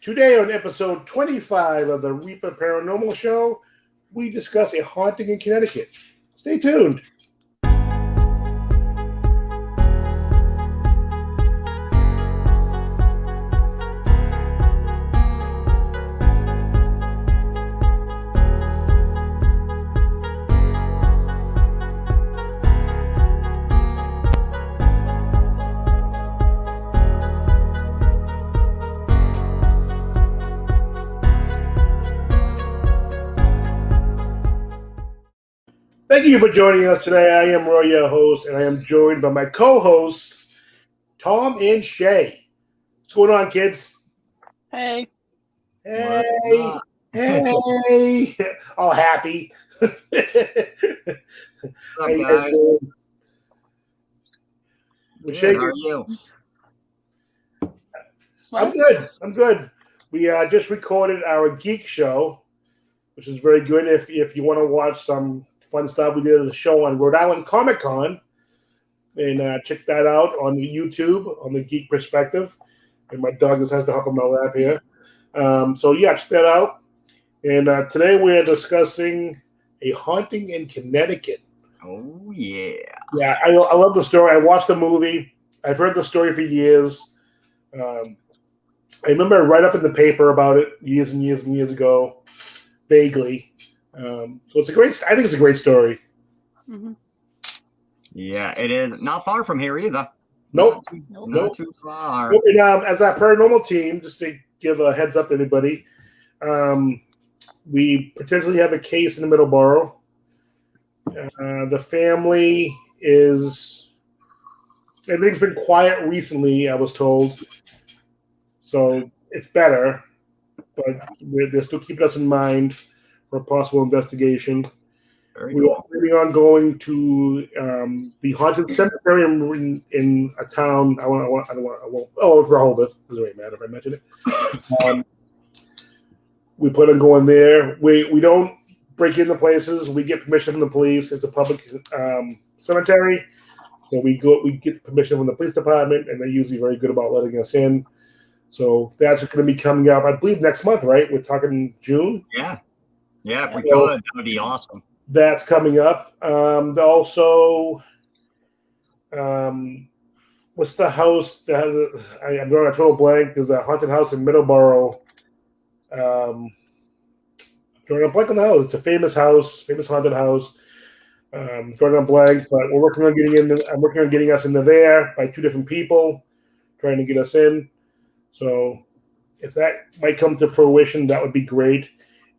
Today on episode 25 of the Reaper Paranormal Show, we discuss a haunting in Connecticut. Stay tuned. Thank you for joining us today. I am Roy, your host, and I am joined by my co-hosts, Tom and Shay. What's going on, kids? Hey. Hey. Hey. All happy. What's up, guys? Good, how are you? I'm good. We just recorded our geek show, which is very good. If you want to watch some fun stuff, we did a show on Rhode Island Comic Con, and check that out on YouTube on the Geek Perspective. And my dog just has to hop on my lap here. Check that out. And today we are discussing a haunting in Connecticut. Oh yeah. Yeah, I love the story. I watched the movie. I've heard the story for years. I remember I read up in the paper about it years and years and years ago, vaguely. So it's I think it's a great story. Mm-hmm. Yeah, it is. Not far from here either. Nope. Not too far. And, as a paranormal team, just to give a heads up to everybody, we potentially have a case in the Middleborough. The family everything's been quiet recently, I was told. So it's better, but they're still keeping us in mind for a possible investigation. Very We cool. are planning on going to the haunted cemetery in a town. I won't. Rehoboth. It doesn't really matter if I mention it. We plan on going there. We don't break into places. We get permission from the police. It's a public cemetery, so we get permission from the police department, and they're usually very good about letting us in. So that's going to be coming up, I believe, next month, right? We're talking June. Yeah, if we could, that would be awesome. That's coming up. Also, what's the house that has I'm drawing a total blank. There's a haunted house in Middleborough. Drawing a blank on the house. It's a famous haunted house. Drawing a blank, but we're working on getting in. I'm working on getting us into there by two different people, trying to get us in. So if that might come to fruition, that would be great.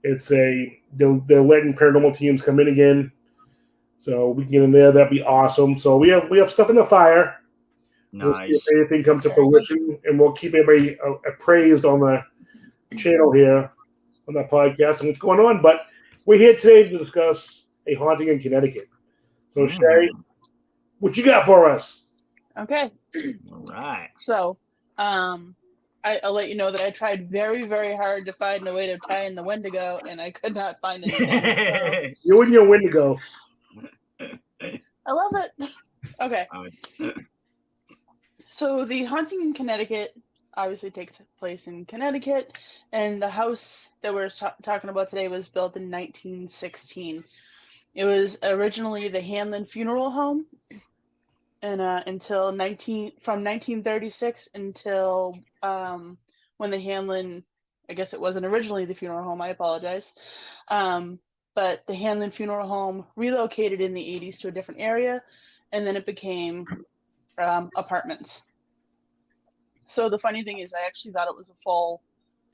They're letting paranormal teams come in again, so we can get in there. That'd be awesome. So we have stuff in the fire. Nice. We'll see if anything comes to fruition, and we'll keep everybody appraised on the channel here on that podcast and what's going on. But we're here today to discuss a haunting in Connecticut. So Shay, what you got for us? Okay. All right. So, I'll let you know that I tried very, very hard to find a way to tie in the Wendigo, and I could not find anything. So. You and your Wendigo. I love it. Okay. So the haunting in Connecticut obviously takes place in Connecticut, and the house that we're talking about today was built in 1916. It was originally the Hanlon Funeral Home, and until 1936 until when the Hanlon, I guess it wasn't originally the funeral home. I apologize, but the Hanlon Funeral Home relocated in the 80s to a different area, and then it became apartments. So the funny thing is, I actually thought it was a full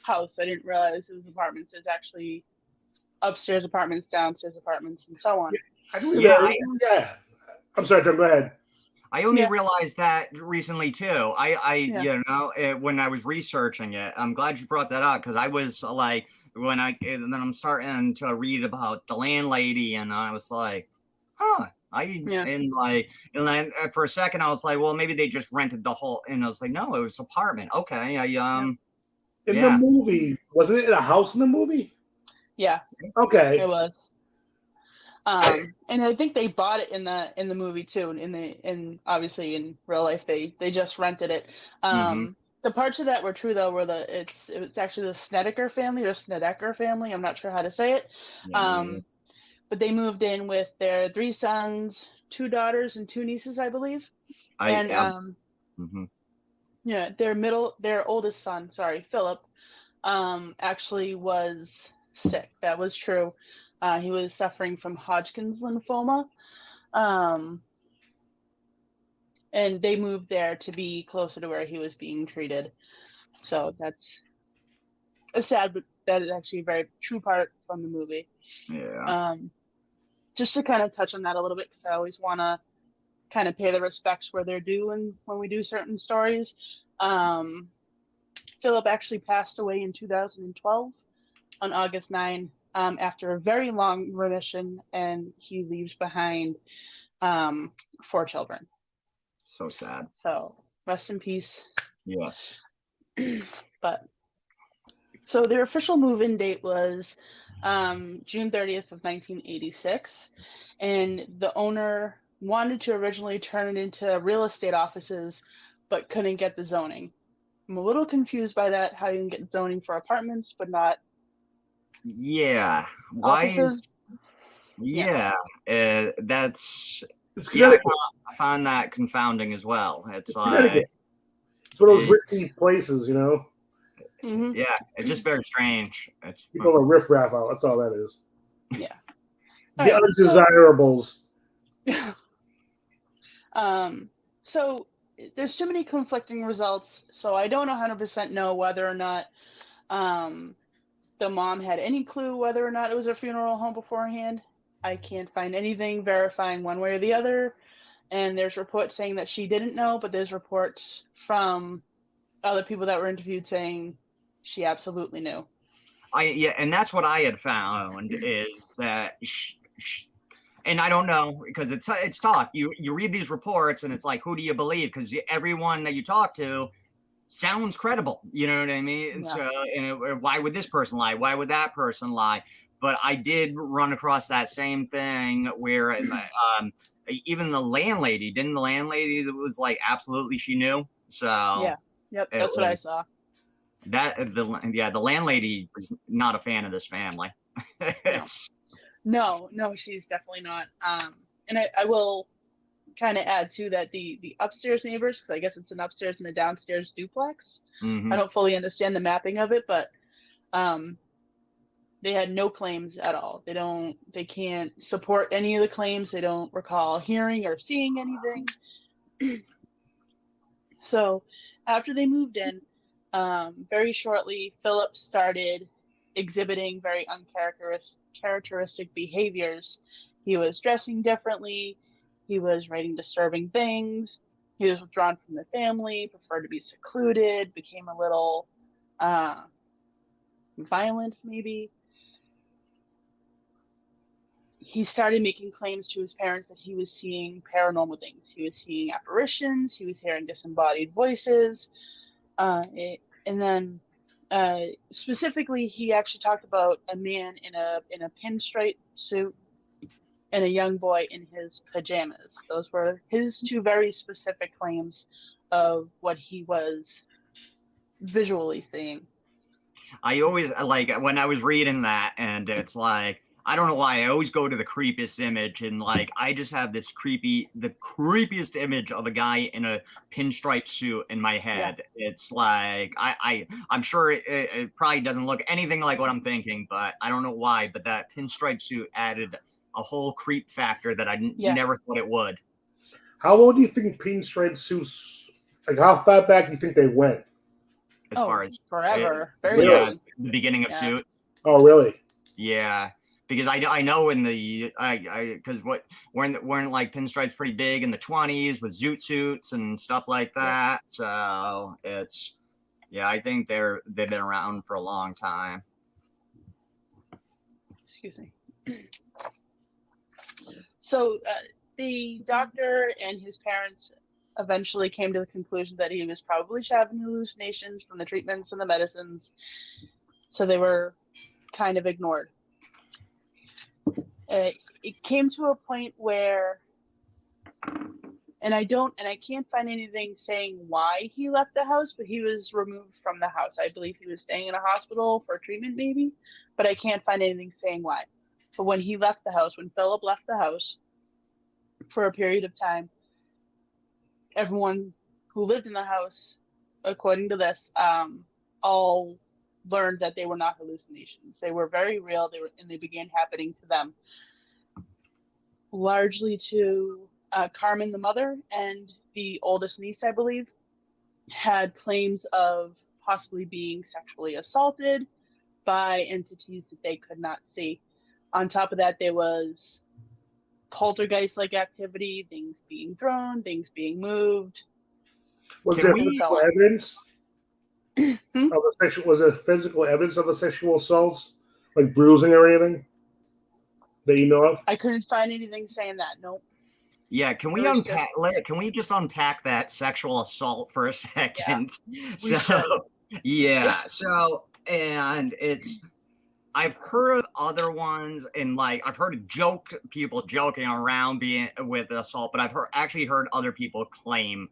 house. I didn't realize it was apartments. It's actually upstairs apartments, downstairs apartments, and so on. I'm sorry, Tom, go ahead. I only realized that recently too. When I was researching it, I'm glad you brought that up, because I was like, then I'm starting to read about the landlady, and I was like, and then for a second I was like, well, maybe they just rented the whole, and I was like, no, it was apartment. Okay, In the movie, wasn't it a house in the movie? Yeah. Okay. It was. And I think they bought it in the movie too. And obviously in real life they just rented it. The parts of that were true though were it's actually the Snedeker family or Snedeker family. I'm not sure how to say it. But they moved in with their 3 sons, 2 daughters, and 2 nieces, I believe. Yeah, their oldest son, Philip, actually was sick. That was true. He was suffering from Hodgkin's lymphoma. And they moved there to be closer to where he was being treated. So that's a sad, but that is actually a very true part from the movie. Yeah. Just to kind of touch on that a little bit, because I always want to kind of pay the respects where they're due and when we do certain stories. Philip actually passed away in 2012 on August 9 after a very long remission, and he leaves behind 4 children. So sad. So rest in peace. Yes. But so their official move-in date was June 30th of 1986, and the owner wanted to originally turn it into real estate offices, but couldn't get the zoning. I'm a little confused by that, how you can get zoning for apartments, but not offices. That's It's I find that confounding as well. It's Connecticut. It's one of those risky places, you know. Yeah, it's just very strange. People are riffraff out. That's all that is. Yeah. The undesirables. So there's too many conflicting results, so I don't 100% know whether or not the mom had any clue whether or not it was a funeral home beforehand. I can't find anything verifying one way or the other, and there's reports saying that she didn't know, but there's reports from other people that were interviewed saying she absolutely knew. And that's what I had found is that and I don't know, because it's talk. You read these reports and it's like, who do you believe? Because everyone that you talk to sounds credible. You know what I mean? Yeah. So, why would this person lie? Why would that person lie? But I did run across that same thing where even the landlady, didn't the landlady, it was like absolutely she knew. So yeah, yep, that's what I saw. The landlady was not a fan of this family. No, she's definitely not. And I will kind of add to that the upstairs neighbors, because I guess it's an upstairs and a downstairs duplex. I don't fully understand the mapping of it, but they had no claims at all. They can't support any of the claims. They don't recall hearing or seeing anything. So after they moved in, very shortly, Philip started exhibiting very uncharacteristic behaviors. He was dressing differently. He was writing disturbing things. He was withdrawn from the family, preferred to be secluded, became a little violent, maybe. He started making claims to his parents that he was seeing paranormal things. He was seeing apparitions. He was hearing disembodied voices. And then specifically, he actually talked about a man in a pinstripe suit and a young boy in his pajamas. Those were his 2 very specific claims of what he was visually seeing. I always, like, when I was reading that, and it's like, I don't know why, I always go to the creepiest image, and like, I just have the creepiest image of a guy in a pinstripe suit in my head. Yeah. It's like, I'm sure it probably doesn't look anything like what I'm thinking, but I don't know why, but that pinstripe suit added a whole creep factor that I never thought it would. How old do you think pinstripe suits, like how far back do you think they went? As far as forever, very long. The beginning of suit. Oh, really? Yeah, because I know in the because weren't like pinstripes pretty big in the 20s with zoot suits and stuff like that. So it's I think they've been around for a long time. Excuse me. So the doctor and his parents eventually came to the conclusion that he was probably having hallucinations from the treatments and the medicines. So they were kind of ignored. It came to a point where And I can't find anything saying why he left the house, but he was removed from the house. I believe he was staying in a hospital for treatment, maybe, but I can't find anything saying why. But when he left the house, when Philip left the house for a period of time, everyone who lived in the house, according to this, all learned that they were not hallucinations. They were very real. And they began happening to them, largely to Carmen, the mother, and the oldest niece, I believe, had claims of possibly being sexually assaulted by entities that they could not see. On top of that, there was poltergeist-like activity, things being thrown, things being moved. Was there physical evidence Hmm? of the sexual? Was there physical evidence of the sexual assaults, like bruising or anything that you know of? I couldn't find anything saying that. Nope. Yeah, can we unpack? Can we just unpack that sexual assault for a second? Yeah, yeah. So, and I've heard other ones, and like I've heard people joking around being with assault, but I've actually heard other people claim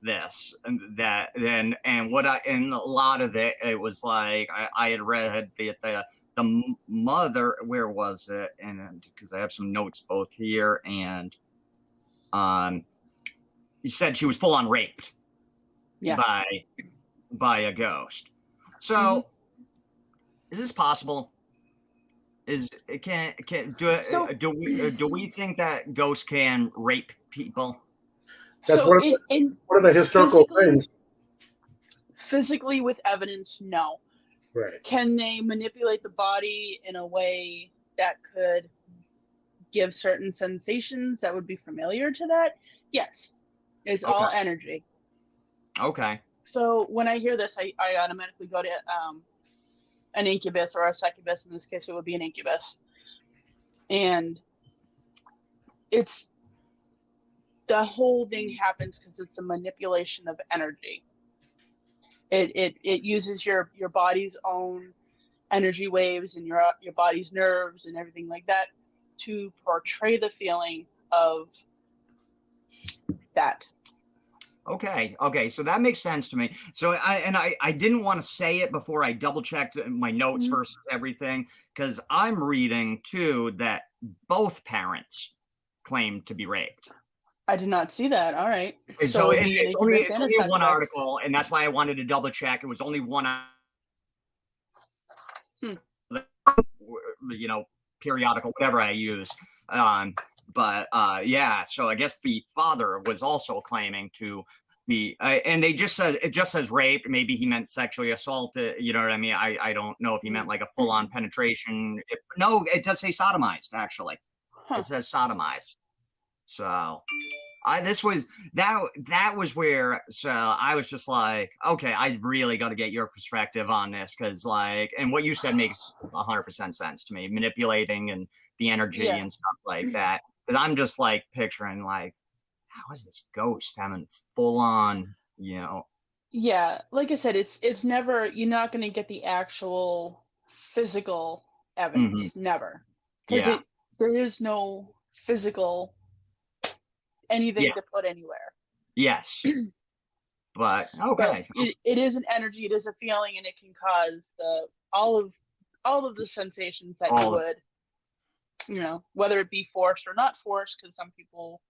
this and that. And a lot of it was like I had read the mother. Where was it? And because I have some notes both here and. You said she was full on raped by a ghost. So, is this possible? Do we think that ghosts can rape people? That's one of the historical things. Physically, with evidence, no. Right. Can they manipulate the body in a way that could give certain sensations that would be familiar to that? Yes. It's all energy. Okay. So when I hear this, I automatically go to an incubus or a succubus. In this case, it would be an incubus. And it's the whole thing happens because it's a manipulation of energy. It uses your body's own energy waves and your body's nerves and everything like that to portray the feeling of that. Okay, so that makes sense to me. So I didn't want to say it before I double checked my notes versus everything, because I'm reading too that both parents claimed to be raped. I did not see that. All right. So it's only one article, and that's why I wanted to double check. It was only one, periodical, whatever I use. But yeah, so I guess the father was also claiming to be, and it just says rape. Maybe he meant sexually assaulted. You know what I mean? I don't know if he meant like a full-on penetration. No, it does say sodomized, actually. It says sodomized. So that was where, so I was just like, okay, I really got to get your perspective on this, because like, and what you said makes 100% sense to me, manipulating and the energy and stuff like that. Because I'm just like picturing like, how is this ghost having full on, Yeah, like I said, it's never, you're not going to get the actual physical evidence, never, because there is no physical anything to put anywhere. Yes. But okay. But it is an energy, it is a feeling, and it can cause all of the sensations that you would, whether it be forced or not forced, because some people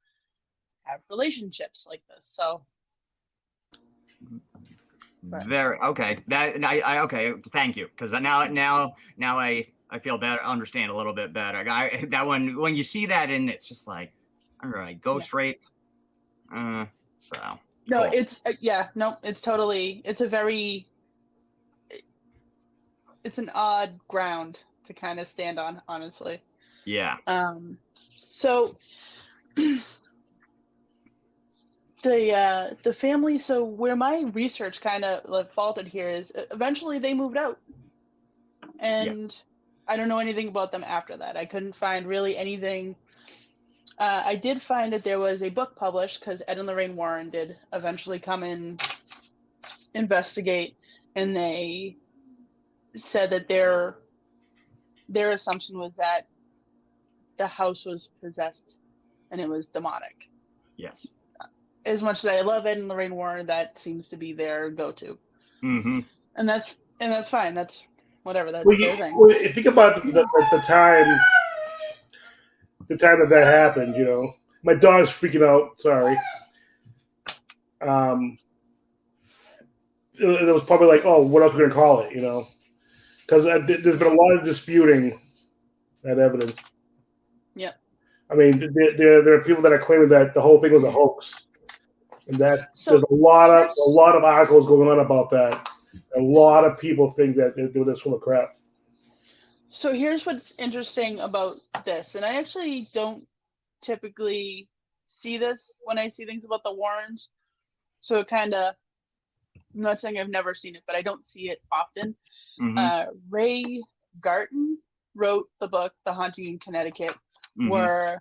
have relationships like this. So very okay. That I okay. Thank you, because now I feel better, understand a little bit better. That when you see that, and it's just like, all right, ghost rape. So no, cool. it's it's an odd ground to kind of stand on, honestly. Yeah. So the family, so where my research kind of like faltered here is eventually they moved out, and I don't know anything about them after that. I couldn't find really anything. I did find that there was a book published, because Ed and Lorraine Warren did eventually come and investigate, and they said that their assumption was that the house was possessed and it was demonic. Yes. as much as I love Ed and Lorraine Warren, that seems to be their go-to. Mm-hmm. And that's fine. That's whatever. That's Well, their thing. well, think about the time that happened. My dog's freaking out. Sorry. It was probably like, oh, what else are we gonna call it? Because there's been a lot of disputing that evidence. Yeah. I mean, there are people that are claiming that the whole thing was a hoax, and that there's a lot of articles going on about that. A lot of people think that they're doing this full of crap. So here's what's interesting about this, and I actually don't typically see this when I see things about the Warrens. So it kind of, I'm not saying I've never seen it, but I don't see it often. Mm-hmm. Ray Garten wrote the book, The Haunting in Connecticut, were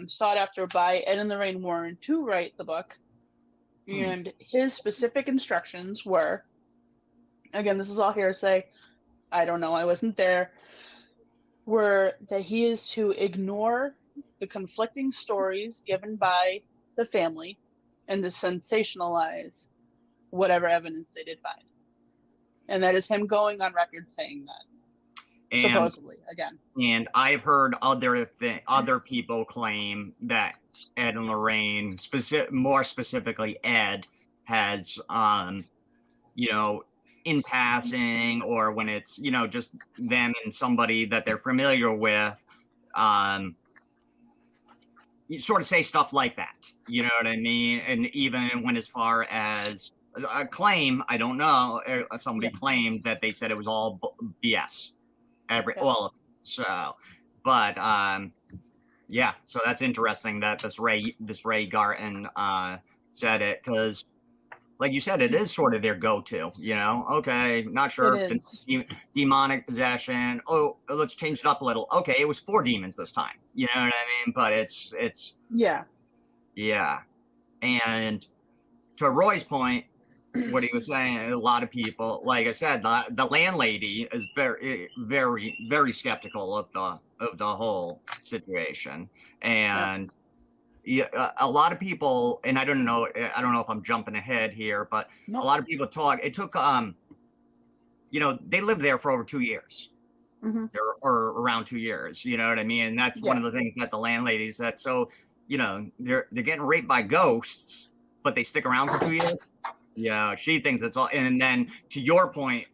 sought after by Ed and Lorraine Warren to write the book. And his specific instructions were, again, this is all hearsay, I don't know, I wasn't there, were that he is to ignore the conflicting stories given by the family and to sensationalize whatever evidence they did find. And that is him going on record saying that. And, supposedly, again. And I've heard other people claim that Ed and Lorraine, more specifically Ed, has, in passing or when it's, just them and somebody that they're familiar with, you sort of say stuff like that. You know what I mean? And even when as far as a claim, I don't know, somebody claimed that they said it was all BS. All of it. So, but so that's interesting that this Ray Garten said it, because like you said, it is sort of their go-to, okay, not sure, demonic possession, oh, let's change it up a little, okay, it was 4 demons this time, you know what I mean? But it's yeah. And to Roy's point, what he was saying, a lot of people, like I said, the landlady is very, very, very skeptical of the whole situation, and a lot of people, and I don't know if I'm jumping ahead here, but a lot of people talk. It took, they lived there for over 2 years, or around 2 years. You know what I mean? And that's one of the things that the landlady said. So, they're getting raped by ghosts, but they stick around for 2 years. Yeah, she thinks it's all. And then to your point,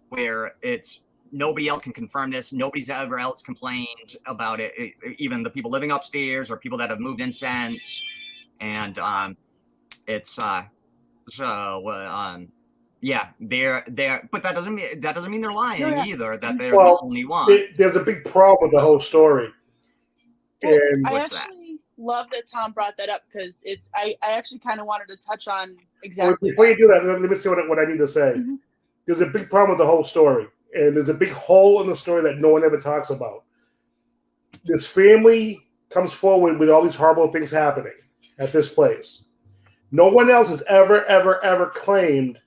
where it's nobody else can confirm this, nobody's ever else complained about it, even the people living upstairs or people that have moved in since. And it's they're there, but that doesn't mean they're lying either. That they're the only one. There's a big problem with the whole story. Well, I love that Tom brought that up, because it's I actually kind of wanted to touch on exactly. Before you do that, let me say what I need to say. There's a big problem with the whole story, and there's a big hole in the story that no one ever talks about. This family comes forward with all these horrible things happening at this place. No one else has ever claimed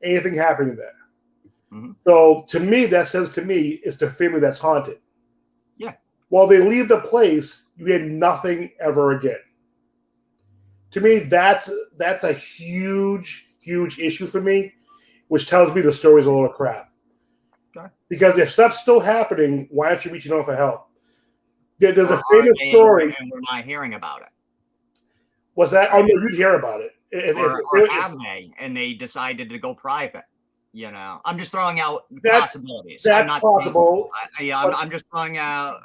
anything happening there. So to me, that says to me it's the family that's haunted. Yeah. While they leave the place, you hear nothing ever again. To me, that's a huge issue for me, which tells me the story's a load of crap. Okay. Because if stuff's still happening, why aren't you reaching out for help? There's a famous story, and we're not hearing about it. Was that? Oh no, you'd hear about it. Or have they? And they decided to go private. I'm just throwing out possibilities. That's possible. I'm just throwing out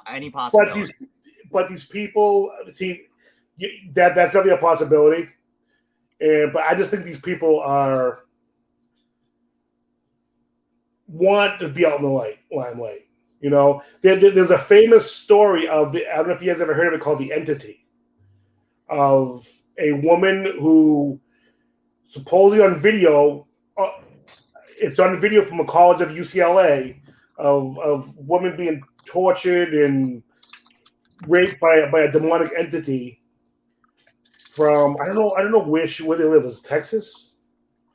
any possibility. But these people, see, that's definitely a possibility. But I just think these people want to be out in the limelight. There's a famous story I don't know if you guys ever heard of it, called The Entity, of a woman who supposedly on video. It's on video from a college of UCLA of women being tortured and raped by a demonic entity from I don't know where they live. Was it Texas?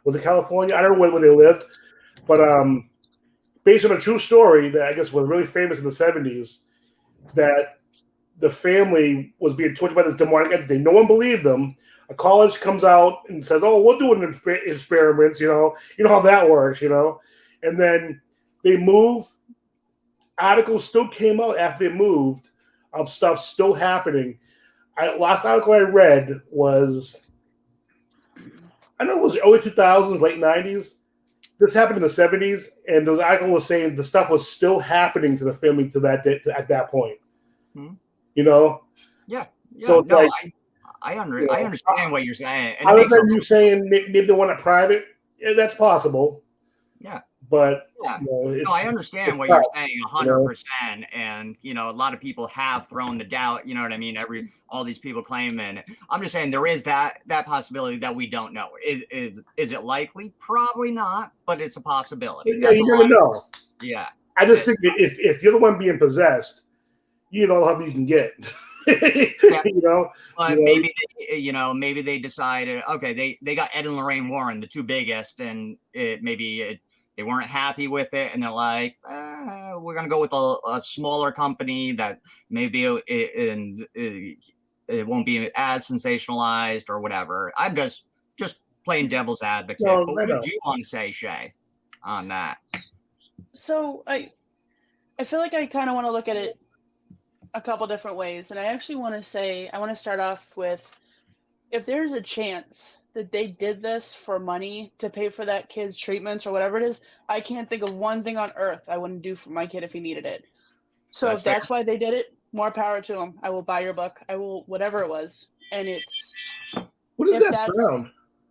Was it California? I don't know where they lived, but based on a true story that I guess was really famous in the 70s, that the family was being tortured by this demonic entity. No one believed them. A college comes out and says, "Oh, we'll do an experiments." You know how that works. And then they move. Articles still came out after they moved of stuff still happening. Last article I read was, I know it was early 2000s, late 90s. This happened in the 70s, and the article was saying the stuff was still happening to the family to that day, at that point. Hmm. Yeah. So it's I understand what you're saying. And other than you saying maybe they want it private, yeah, that's possible. Yeah. But I understand what you're saying 100%. And a lot of people have thrown the doubt. You know what I mean? All these people claim, and I'm just saying there is that possibility that we don't know. Is it likely? Probably not, but it's a possibility. Yeah, you never know. Yeah. I just think if you're the one being possessed, you know how you can get. Yeah. But maybe they decided, okay, they got Ed and Lorraine Warren, the two biggest, and they weren't happy with it, and they're like, we're gonna go with a smaller company that maybe it won't be as sensationalized or whatever. I'm just playing devil's advocate. But what did you want to say, Shay, on that? So I feel like I kind of want to look at it a couple different ways, and I actually want to start off with, if there's a chance that they did this for money to pay for that kid's treatments or whatever it is, I can't think of one thing on earth I wouldn't do for my kid if he needed it. So if that's why they did it, more power to them. I will buy your book. I will, whatever it was. And what is that sound?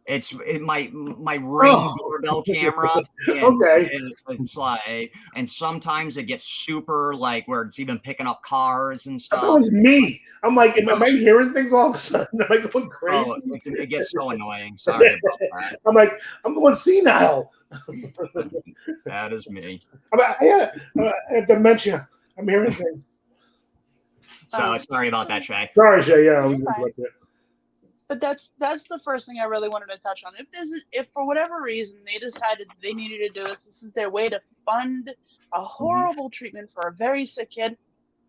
It's my Ring doorbell camera. And okay. It's like, and sometimes it gets super where it's even picking up cars and stuff. That was me. I'm like, am I hearing things all of a sudden? Am I going crazy? It gets so annoying. Sorry about that. I'm like, I'm going senile. That is me. I have dementia. I'm hearing things. So sorry about that, Shay. Sorry, Shay. Yeah, but that's the first thing I really wanted to touch on. If for whatever reason they decided they needed to do this is their way to fund a horrible treatment for a very sick kid,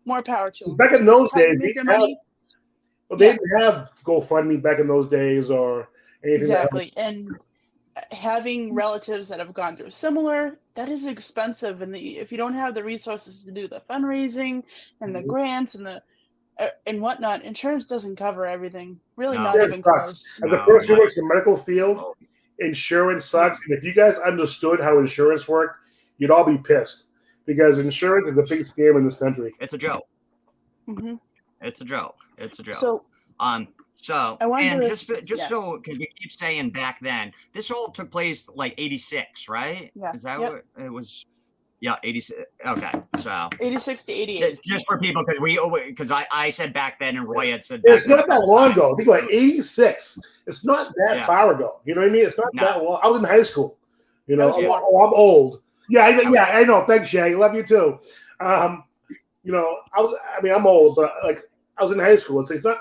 more power to them. Back in those days, they didn't have GoFundMe back in those days or anything. Exactly, and having relatives that have gone through similar, that is expensive, and if you don't have the resources to do the fundraising and the grants and whatnot, insurance doesn't cover everything. Really, not even close. As a person who works in the medical field, insurance sucks. And if you guys understood how insurance worked, you'd all be pissed, because insurance is a big scam in this country. It's a joke. Mm-hmm. It's a joke. So so because we keep saying back then, this all took place 86, right? Yeah. Is that what it was? Yeah, 86. Okay, so 86 to 88. Just for people, because I said back then, and Roy had said it's not that long ago. Think about 86. It's not that far ago. You know what I mean? It's not that long. I was in high school. I'm old. Yeah, I know. Thanks, Shay. Love you too. I'm old, but I was in high school. It's not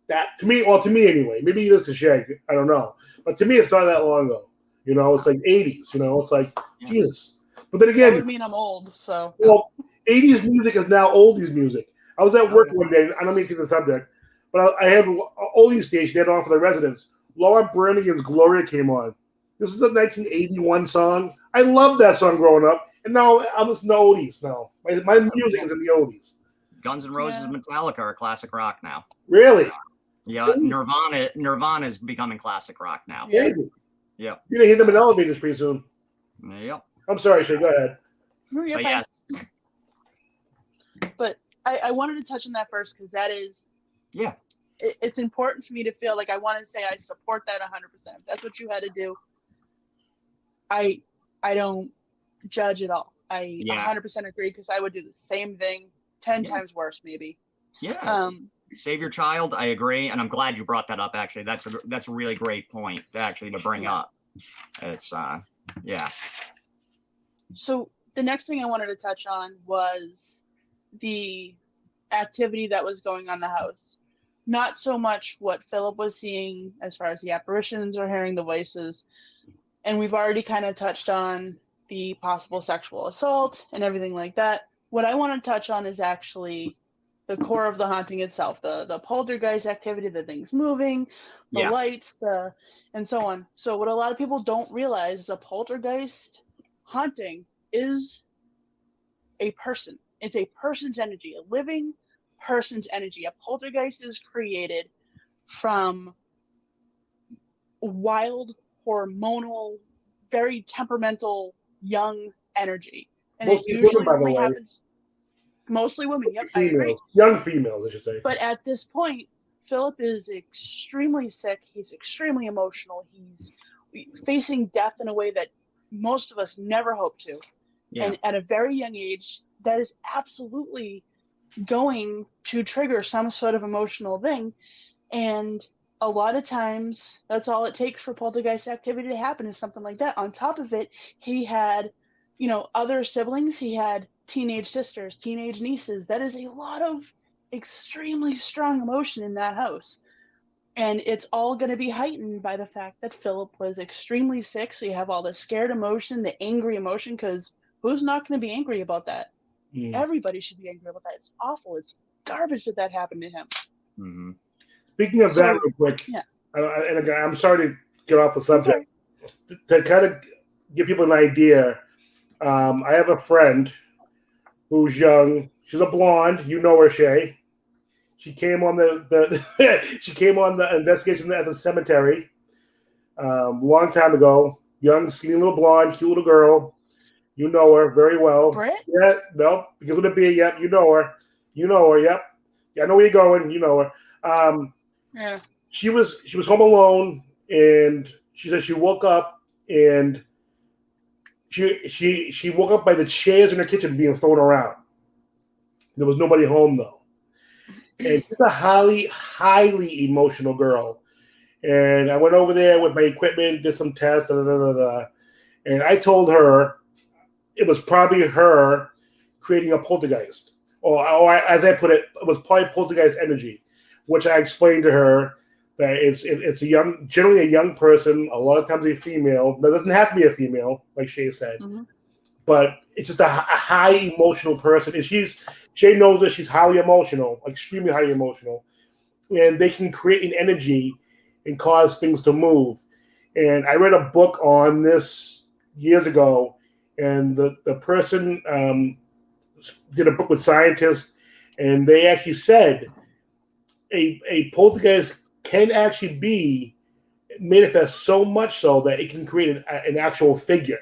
that to me. Well, to me anyway. Maybe it is to Shay. I don't know. But to me, it's not that long ago. It's like 80s. It's like Jesus. But then again, that would mean I'm old. So 80s music is now oldies music. I was at work one day. I don't mean to the subject, but I had an oldies station. They had on for the residents. Laura Branigan's "Gloria" came on. This is a 1981 song. I loved that song growing up, and now I'm listening to oldies. Now my music is in the oldies. Guns N' Roses and Metallica are classic rock now. Really? Yeah, Nirvana is becoming classic rock now. Crazy. Yep. You're gonna hear them in elevators pretty soon. Yep. I'm sorry, Shay. Go ahead. But yes. But I wanted to touch on that first, because that is, it's important for me to feel like I want to say I support that 100%. If that's what you had to do, I don't judge at all. I 100% agree, because I would do the same thing 10 times worse, maybe. Yeah. Save your child. I agree, and I'm glad you brought that up. Actually, that's a really great point to bring up. It's So the next thing I wanted to touch on was the activity that was going on in the house. Not so much what Philip was seeing as far as the apparitions or hearing the voices. And we've already kind of touched on the possible sexual assault and everything like that. What I want to touch on is actually the core of the haunting itself, the poltergeist activity, the things moving, the lights, and so on. So what a lot of people don't realize is a poltergeist haunting is a person. It's a person's energy, a living person's energy. A poltergeist is created from wild, hormonal, very temperamental, young energy. And Mostly it usually women, by the only way. happens. Mostly women, yep, I agree. Females, young females, I should say. But at this point, Philip is extremely sick. He's extremely emotional. He's facing death in a way that most of us never hope to. Yeah. And at a very young age, that is absolutely going to trigger some sort of emotional thing. And a lot of times, that's all it takes for poltergeist activity to happen, is something like that. On top of it, he had, other siblings. He had teenage sisters, teenage nieces. That is a lot of extremely strong emotion in that house. And it's all going to be heightened by the fact that Philip was extremely sick. So you have all the scared emotion, the angry emotion, because who's not going to be angry about that? Everybody should be angry about that. It's awful. It's garbage that happened to him. Mm-hmm. Speaking of that, real quick, and again, I'm sorry to get off the subject. To kind of give people an idea, I have a friend who's young. She's a blonde. You know her, Shay. She came on she came on the investigation at the cemetery a long time ago. Young, skinny little blonde, cute little girl. You know her very well. Britt? Yeah, no, because with a B, yep, you know her. You know her, yep. Yeah, I know where you're going. You know her. Yeah. She was home alone, and she said she woke up and she woke up by the chairs in her kitchen being thrown around. There was nobody home though. And she's a highly emotional girl. And I went over there with my equipment, did some tests, and I told her it was probably her creating a poltergeist. Or as I put it was probably poltergeist energy, which I explained to her that it's generally a young person, a lot of times a female. But it doesn't have to be a female, like Shay said. Mm-hmm. But it's just a high emotional person. And Shay knows that she's highly emotional, extremely highly emotional. And they can create an energy and cause things to move. And I read a book on this years ago, and the person did a book with scientists, and they actually said a poltergeist can actually be manifest so much so that it can create an actual figure.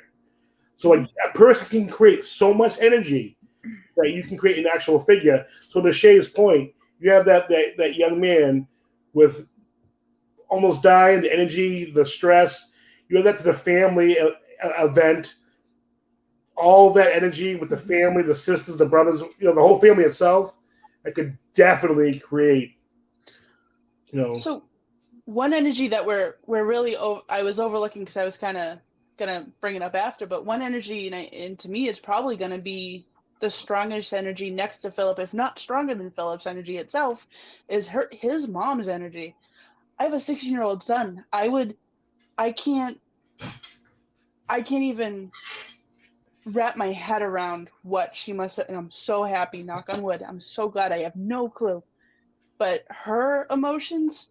So like a person can create so much energy that you can create an actual figure. So to Shay's point, you have that young man with almost dying, the energy, the stress. You have that to the family event. All that energy with the family, the sisters, the brothers, the whole family itself, that could definitely create, So one energy that we're really I was overlooking because I was kind of gonna bring it up after, but one energy, and to me, it's probably gonna be the strongest energy next to Philip, if not stronger than Philip's energy itself, is his mom's energy. I have a 16-year-old son. I can't even wrap my head around what she must have, and I'm so happy, knock on wood. I'm so glad. I have no clue. But her emotions,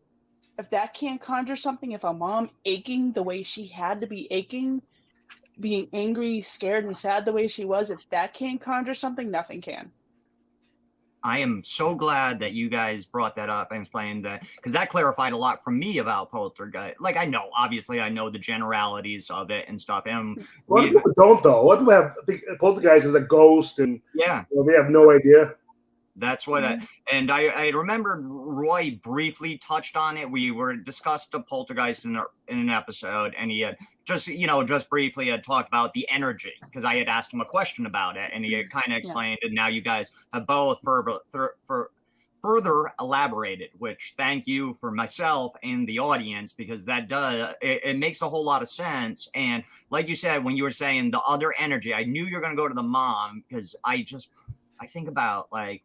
if that can't conjure something, if a mom aching the way she had to be aching, being angry, scared, and sad the way she was, if that can't conjure something, nothing can. I am so glad that you guys brought that up and explained that, because that clarified a lot from me about poltergeist. Like, obviously I know the generalities of it and stuff. And a lot of people don't, though. A lot of people think poltergeist is a ghost, and they have no idea. That's what I remember Roy briefly touched on it. We were discussed the poltergeist in an episode, and he had just briefly had talked about the energy, because I had asked him a question about it, and he had kind of explained it. Now you guys have both further elaborated, which thank you for myself and the audience, because that it makes a whole lot of sense. And like you said, when you were saying the other energy, I knew you were going to go to the mom, because I think about like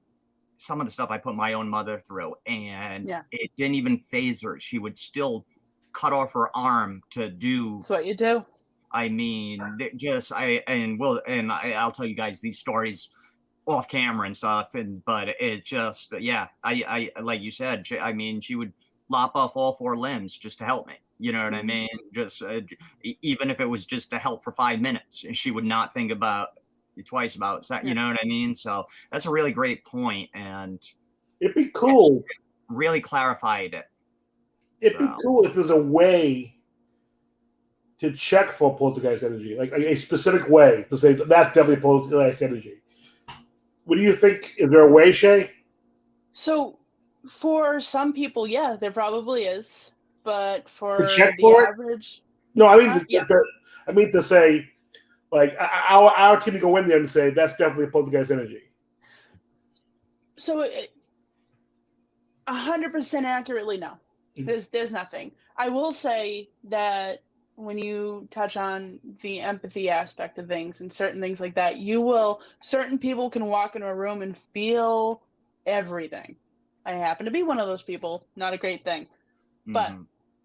some of the stuff I put my own mother through, and it didn't even phase her. She would still cut off her arm to do. That's what you do. I mean, I'll tell you guys these stories off camera and stuff, but it just, yeah, I like you said, I mean, she would lop off all 4 limbs just to help me. You know what I mean? Just even if it was just to help for 5 minutes, she would not think twice about that. You know what I mean? So that's a really great point, and it'd be cool. Really clarified it. It'd be cool if there's a way to check for poltergeist energy, like a specific way to say that's definitely poltergeist energy. What do you think? Is there a way, Shay? So, for some people, yeah, there probably is. But for the average, no, I mean to say, like our team to go in there and say that's definitely poltergeist energy. So, 100% accurately, no. There's nothing. I will say that when you touch on the empathy aspect of things and certain things like that, certain people can walk into a room and feel everything. I happen to be one of those people. Not a great thing. But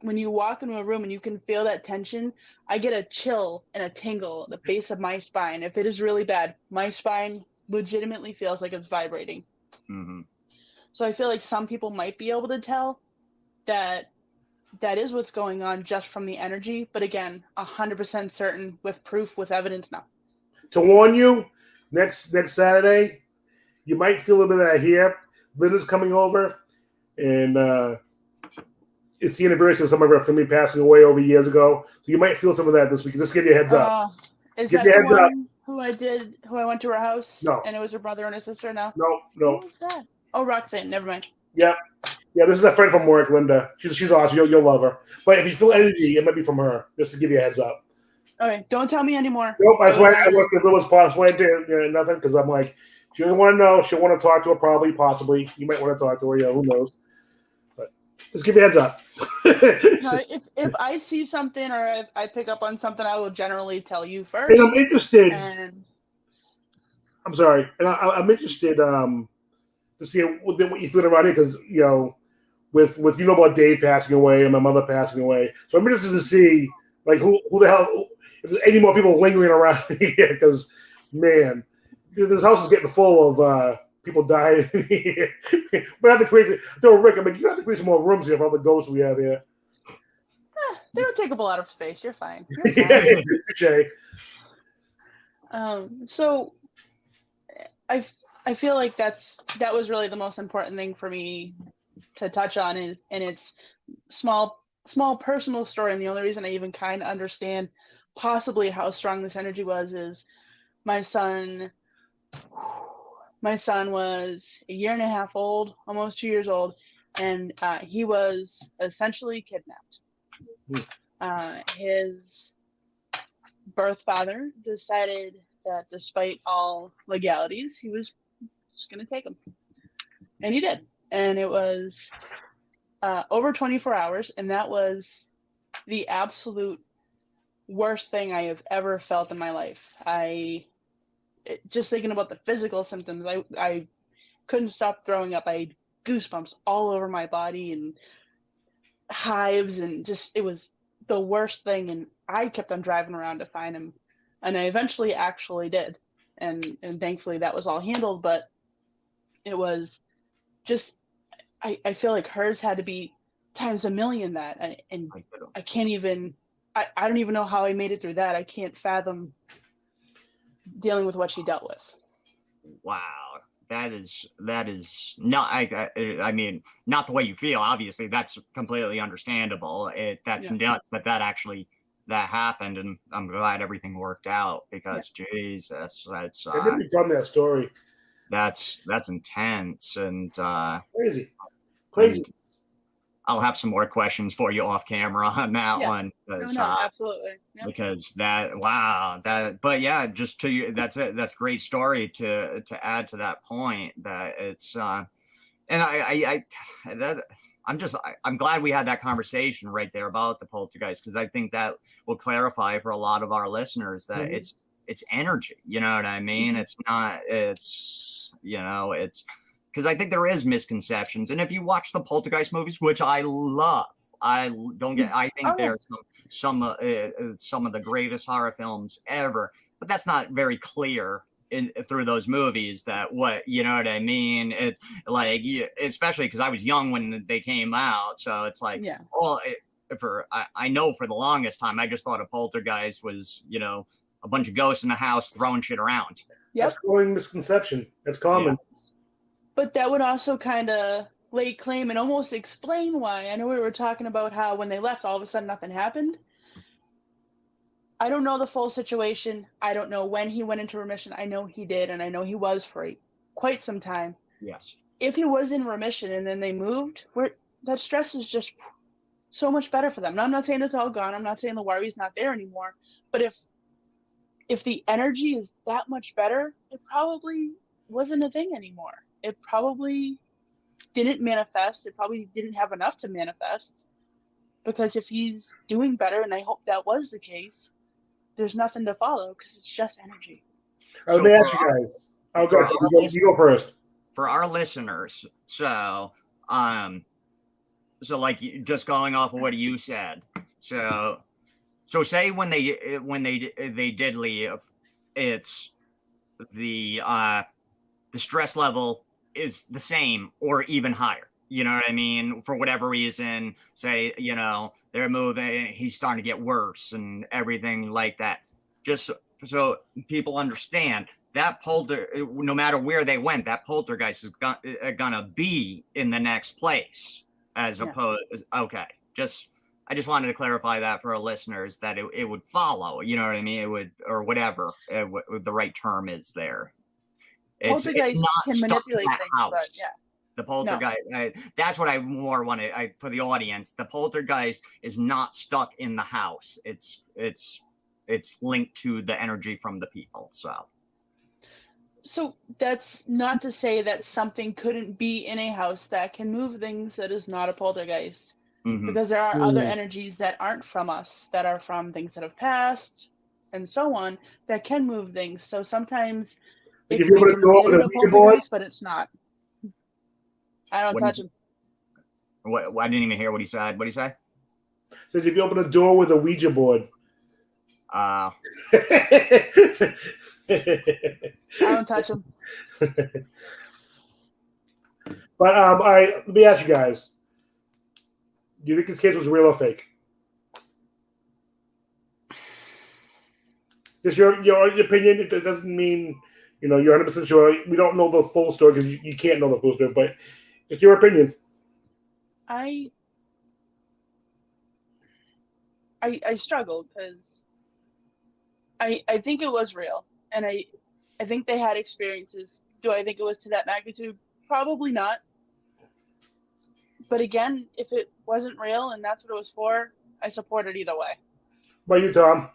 when you walk into a room and you can feel that tension, I get a chill and a tingle at the base of my spine. If it is really bad, my spine legitimately feels like it's vibrating. So I feel like some people might be able to tell that is what's going on just from the energy. But again, 100% certain with proof, with evidence, no. To warn you, next Saturday, you might feel a little bit of that here. Linda's coming over, and it's the anniversary of some of our family passing away over years ago. So you might feel some of that this week. Just give you a heads up. Is that the one who I went to her house? No. And it was her brother and her sister? No. No. Who was that? Oh, Roxanne. Never mind. Yeah. This is a friend from work, Linda. She's awesome. You'll love her. But if you feel energy, it might be from her. Just to give you a heads up. Okay. Don't tell me anymore. Nope. I want to see if it was possible. Nothing, because I'm like, she doesn't want to know. She'll want to talk to her, probably, possibly. You might want to talk to her. Yeah, who knows? But just give you a heads up. No, if I see something or if I pick up on something, I will generally tell you first. And I'm interested. And I'm sorry. And I'm interested to see what you feel around here, because with about Dave passing away and my mother passing away, so I'm interested to see like who the hell, if there's any more people lingering around here, because man, this house is getting full of people dying here. But I have to create. I told Rick, I'm like, you have to create some more rooms here for all the ghosts we have here. They don't take up a lot of space. You're fine. You're fine. Jay. So I feel like that was really the most important thing for me to touch on, and it's small personal story. And the only reason I even kind of understand possibly how strong this energy was is my son was a year and a half old, almost 2 years old, and he was essentially kidnapped. His birth father decided that despite all legalities, he was just going to take him. And he did. And it was over 24 hours, and that was the absolute worst thing I have ever felt in my life. Just thinking about the physical symptoms, I couldn't stop throwing up. I had goosebumps all over my body and hives, and just, it was the worst thing. And I kept on driving around to find him, and I eventually actually did. And thankfully that was all handled, but it was just, I feel like hers had to be times a million that, and I can't even, I don't even know how I made it through that. I can't fathom dealing with what she dealt with. Wow. That is not, I mean, not the way you feel, obviously. That's completely understandable. That's nuts that happened, and I'm glad everything worked out, because Jesus, that's it really done that story. That's intense and crazy. And I'll have some more questions for you off camera on that one. Absolutely. Yep. Because but yeah, just to you, that's it. That's a great story to add to that point. That it's and I'm glad we had that conversation right there about the poltergeist, because I think that will clarify for a lot of our listeners that it's energy. You know what I mean? It's not. It's because I think there is misconceptions. And if you watch the poltergeist movies, which I love, I think they're some of the greatest horror films ever. But that's not very clear through those movies that what, you know what I mean? It's like, especially because I was young when they came out. So it's like, Yeah. well, I know for the longest time, I just thought a poltergeist was, you know, a bunch of ghosts in the house throwing shit around. Yep. That's common misconception. That's common. Yeah. But that would also kind of lay claim and almost explain why. I know we were talking about how when they left, all of a sudden nothing happened. I don't know the full situation. I don't know when he went into remission. I know he did, and I know he was for quite some time. Yes. If he was in remission and then they moved, that stress is just so much better for them. Now, I'm not saying it's all gone. I'm not saying the worry's not there anymore. But if the energy is that much better, it probably wasn't a thing anymore. It probably didn't manifest. It probably didn't have enough to manifest. Because if he's doing better, and I hope that was the case, there's nothing to follow because it's just energy. Let me ask you guys. I'll go. You go first. For our listeners, so like just going off of what you said, so say when they did leave, it's the stress level is the same or even higher. You know what I mean? For whatever reason, say, you know, they're moving, he's starting to get worse and everything like that. Just so people understand that no matter where they went, that poltergeist is gonna be in the next place as opposed. Okay. I just wanted to clarify that for our listeners that it would follow, you know what I mean? It would, or whatever the right term is there. It's not can stuck manipulate to that things, house. but yeah. The poltergeist, that's what I more wanted for the audience. The poltergeist is not stuck in the house. It's linked to the energy from the people. So that's not to say that something couldn't be in a house that can move things that is not a poltergeist. Mm-hmm. Because there are other energies that aren't from us, that are from things that have passed and so on, that can move things. So sometimes it can be considered a poltergeist, but it's not. I don't touch him. What? I didn't even hear what he said. What did he say? Said if you open a door with a Ouija board. I don't touch him. But all right, let me ask you guys: do you think this case was real or fake? Just your opinion. It doesn't mean you're 100% sure. We don't know the full story because you can't know the full story, but it's your opinion. I struggled because I think it was real, and I think they had experiences. Do I think it was to that magnitude? Probably not. But again, if it wasn't real and that's what it was for, I support it either way. What about you, Tom?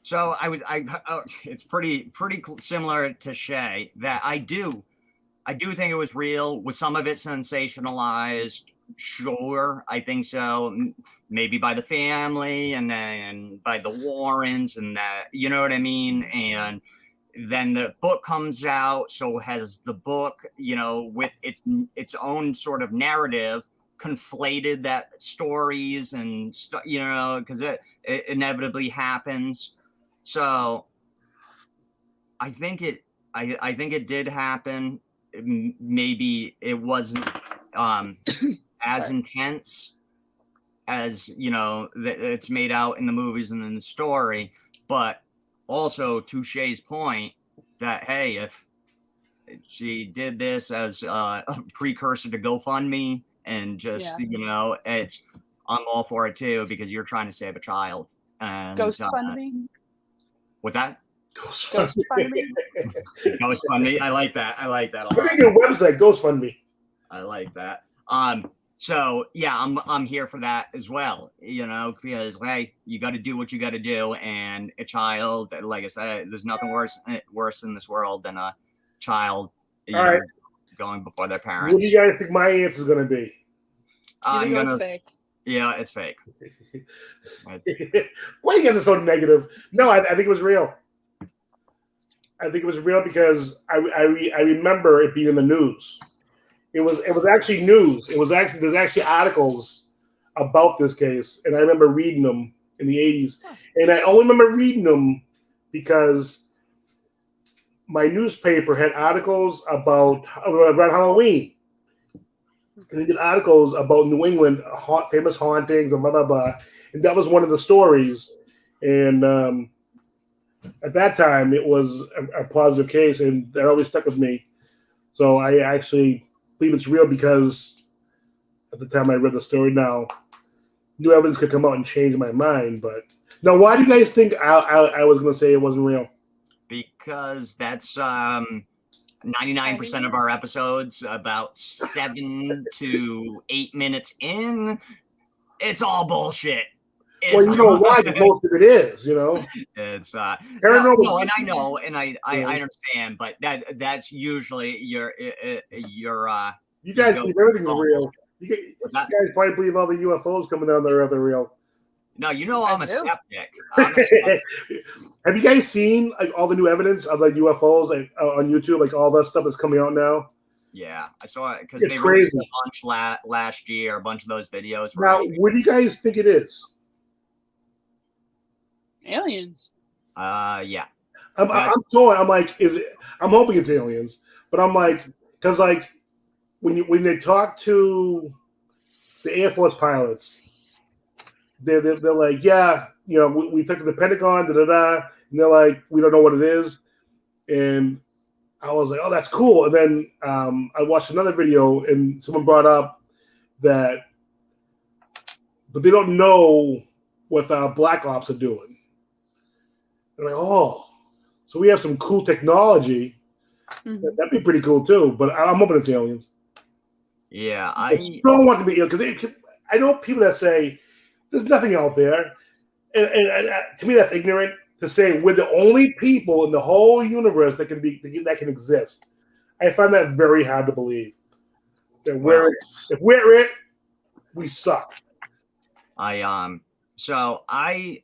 So it's pretty similar to Shay that I do think it was real. Was some of it sensationalized? Sure, I think so. Maybe by the family and then by the Warrens and that, you know what I mean? And then the book comes out, so has the book, with its own sort of narrative conflated that stories and because it inevitably happens. So I think it did happen. Maybe it wasn't as intense as it's made out in the movies and in the story, but also to Shay's point that hey, if she did this as a precursor to GoFundMe and just it's I'm all for it too because you're trying to save a child. And GhostFundMe. What's that? GhostFundMe. GhostFundMe. I like that a lot. Look at your website, GhostFundMe. I like that. So yeah, I'm here for that as well. Because hey, you got to do what you got to do, and a child, like I said, there's nothing worse in this world than a child going before their parents. What do you guys think my answer is going to be? I'm gonna. Fake. Yeah, it's fake. Why are you guys so negative? No, I think it was real. I think it was real because I remember it being in the news. It was actually news. There's actually articles about this case, and I remember reading them in the 80s. And I only remember reading them because my newspaper had articles about around Halloween. And they did articles about New England famous hauntings and blah, blah, blah. And that was one of the stories. And at that time, it was a positive case, and that always stuck with me. So I actually believe it's real because at the time I read the story, now new evidence could come out and change my mind. But now, why do you guys think I was going to say it wasn't real? Because that's 99% of our episodes, about 7 to 8 minutes in, it's all bullshit. Well, you know why? Because most of it is, you know. It's no, and I know, and I understand, but that's usually your you guys believe everything's real. You guys probably believe all the UFOs coming down there are real. No, you know I'm a skeptic. Have you guys seen like all the new evidence of like UFOs like on YouTube, like all that stuff that's coming out now? Yeah, I saw it because they released a bunch last year. A bunch of those videos. Now, what do you guys think it is? Aliens. Yeah. I'm torn. I'm like, I'm hoping it's aliens, but I'm like, because like when they talk to the Air Force pilots, they're like, yeah, you know, we took to the Pentagon, and they're like, we don't know what it is, and I was like, oh, that's cool. And then I watched another video, and someone brought up that, but they don't know what Black Ops are doing. They're like, oh, so we have some cool technology. Mm-hmm. That'd be pretty cool too. But I'm hoping it's aliens. Yeah, I don't want to be aliens because I know people that say there's nothing out there, and to me that's ignorant to say we're the only people in the whole universe that can exist. I find that very hard to believe. That if we're it, we suck. So I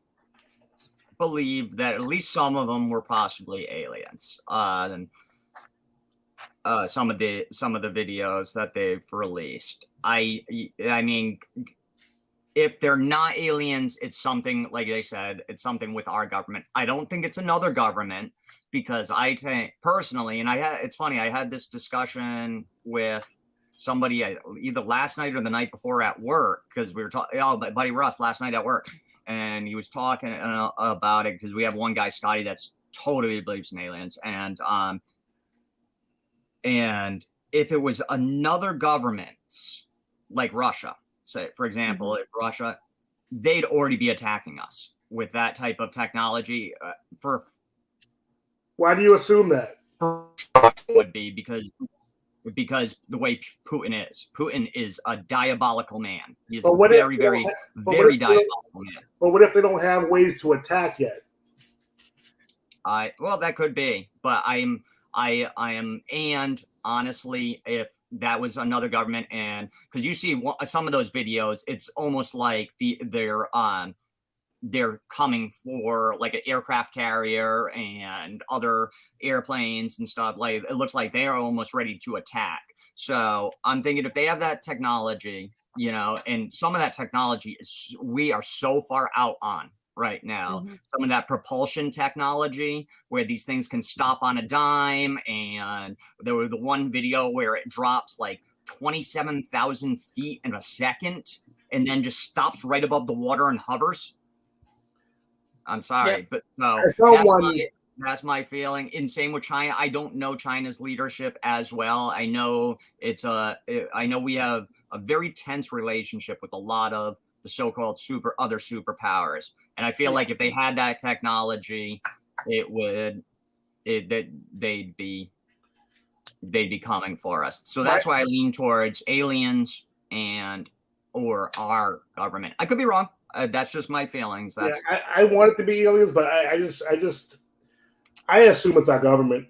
believe that at least some of them were possibly aliens. Some of the videos that they've released. I mean, if they're not aliens, it's something, like they said, it's something with our government. I don't think it's another government, because I think personally, and it's funny, I had this discussion with somebody either last night or the night before at work, because we were talking, my buddy Russ last night at work, and he was talking about it, because we have one guy, Scotty, that's totally believes in aliens, and if it was another government, like Russia, say, for example, if Russia, they'd already be attacking us with that type of technology. Why do you assume that? Would be because the way Putin is a diabolical man. He's very diabolical man. But what if they don't have ways to attack yet? Well, that could be, but I am, and honestly, if that was another government, and because you see some of those videos, it's almost like they're coming for like an aircraft carrier and other airplanes and stuff. Like it looks like they are almost ready to attack. So I'm thinking if they have that technology, you know, and some of that technology we are so far out on right now, some of that propulsion technology where these things can stop on a dime, and there was the one video where it drops like 27,000 feet in a second and then just stops right above the water and hovers. I'm sorry, but no, that's my feeling. And same with China. I don't know China's leadership as well. I know I know we have a very tense relationship with a lot of the so-called other superpowers. And I feel like if they had that technology, they'd be coming for us. So that's why I lean towards aliens or our government. I could be wrong. That's just my feelings. I want it to be aliens, but I assume it's our government.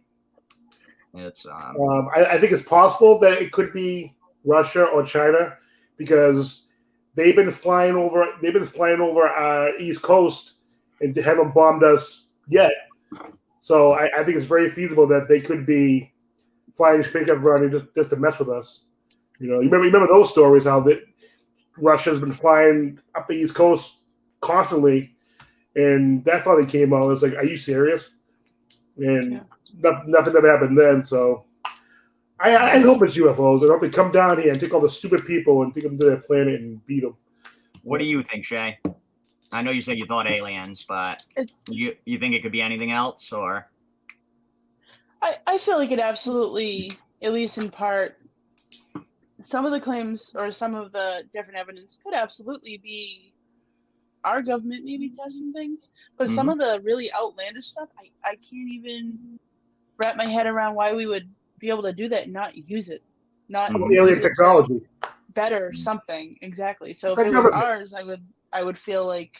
It's I think it's possible that it could be Russia or China, because they've been flying over our East Coast and they haven't bombed us yet. So I think it's very feasible that they could be flying spacecraft around just to mess with us. You know, you remember those stories, how Russia's been flying up the East Coast constantly, and that's how they came out. It's like, are you serious? and nothing ever happened then. So I hope it's UFOs. I hope they come down here and take all the stupid people and take them to their planet and beat them. What do you think, Shay? I know you said you thought aliens, but you think it could be anything else, or? I feel like it absolutely, at least in part, some of the claims or some of the different evidence could absolutely be our government maybe testing things, but some of the really outlandish stuff, I can't even wrap my head around why we would be able to do that and not use it. Not alien technology. Better something, exactly. So if it was ours, I would feel like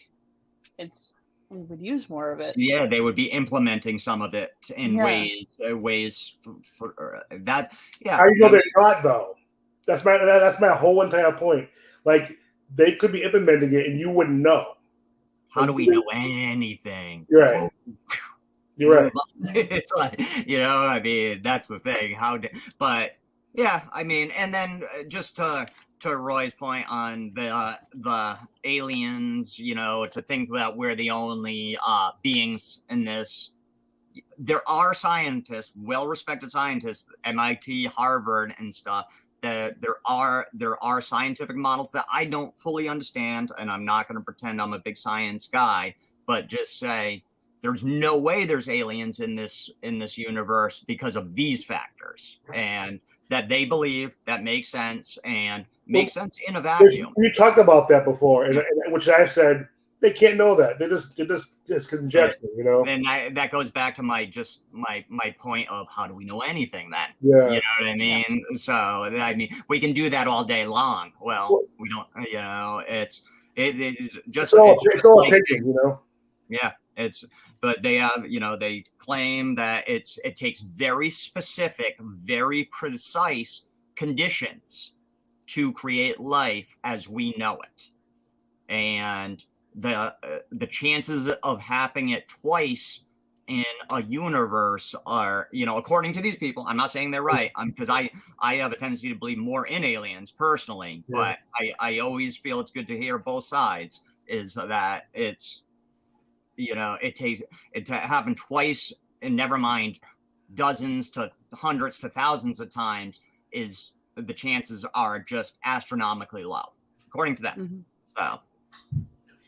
we would use more of it. Yeah, they would be implementing some of it in ways for that. Yeah, how do you know they're not though? That's my whole entire point. Like they could be implementing it and you wouldn't know. How do we know anything? You're right. You're right. It's like, I mean, that's the thing. But yeah, I mean, and then just to Roy's point on the aliens, to think that we're the only beings in this. There are scientists, well-respected scientists, MIT, Harvard, and stuff. That there are scientific models that I don't fully understand, and I'm not going to pretend I'm a big science guy, but just say there's no way there's aliens in this universe because of these factors, and that they believe that makes sense and makes sense in a vacuum. We talked about that before, and which I said they can't know that. They're just conjecture, And that goes back to my point of how do we know anything then? Yeah. You know what I mean? Yeah. So I mean, we can do that all day long. Well, we don't. It's just it's all opinion, Yeah, but they have, they claim that it takes very specific, very precise conditions to create life as we know it, and the chances of happening it twice in a universe are, according to these people, I'm not saying they're right, because I have a tendency to believe more in aliens personally, but I always feel it's good to hear both sides, is that it's, it takes it to happen twice, and never mind dozens to hundreds to thousands of times, is the chances are just astronomically low, according to them. So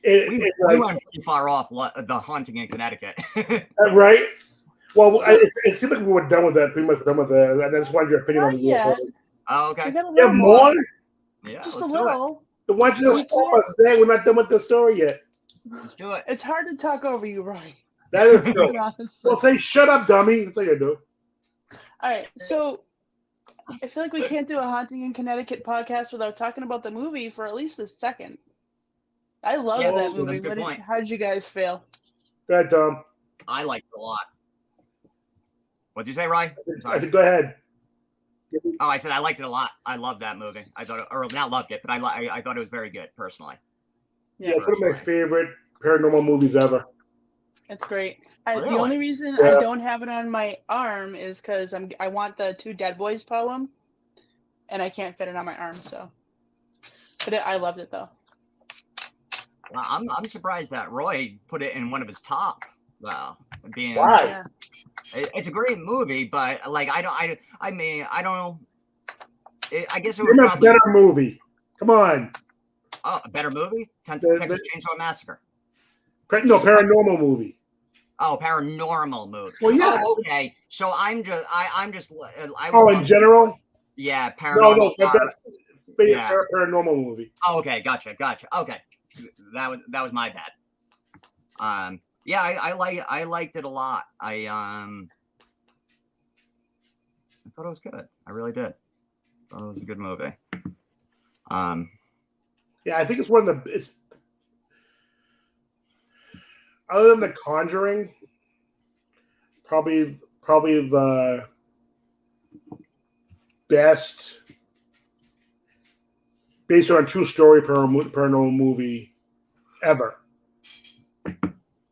we went pretty far off the haunting in Connecticut. Right? Well, it seems like we were done with that, pretty much done with that. I just wanted your opinion on the UFO. Oh, okay. Yeah, more? Yeah, just a little. Then why don't you just stop us there? We're not done with the story yet. Let's do it. It's hard to talk over you, Roy. That is true. Well, say shut up, dummy. That's what you do. All right, so I feel like we can't do a Haunting in Connecticut podcast without talking about the movie for at least a second. I love that movie. How did you guys feel? Go ahead, Tom. I liked it a lot. What'd you say, Rye? I said, go ahead. Oh, I said I liked it a lot. I loved that movie. I thought, or not loved it, but I thought it was very good personally. Yeah, it's one of my favorite paranormal movies ever. It's great. Really? The only reason I don't have it on my arm is because I want the Two Dead Boys poem, and I can't fit it on my arm. So, but I loved it though. Well, I'm surprised that Roy put it in one of his top. Why? Yeah. It's a great movie, but like I don't know. I guess it would be a better movie. Come on. Oh, a better movie? Texas Chainsaw Massacre. No, paranormal movie. Oh, paranormal movie. Well, yeah. Oh, okay. So I'm just. In general. Yeah, paranormal. No, paranormal movie. Oh, okay, gotcha. Okay, that was my bad. Yeah, I liked it a lot. I thought it was good. I really did. I thought it was a good movie. Yeah, I think it's one of the. Other than The Conjuring, probably the best, based on a true story paranormal movie ever. Because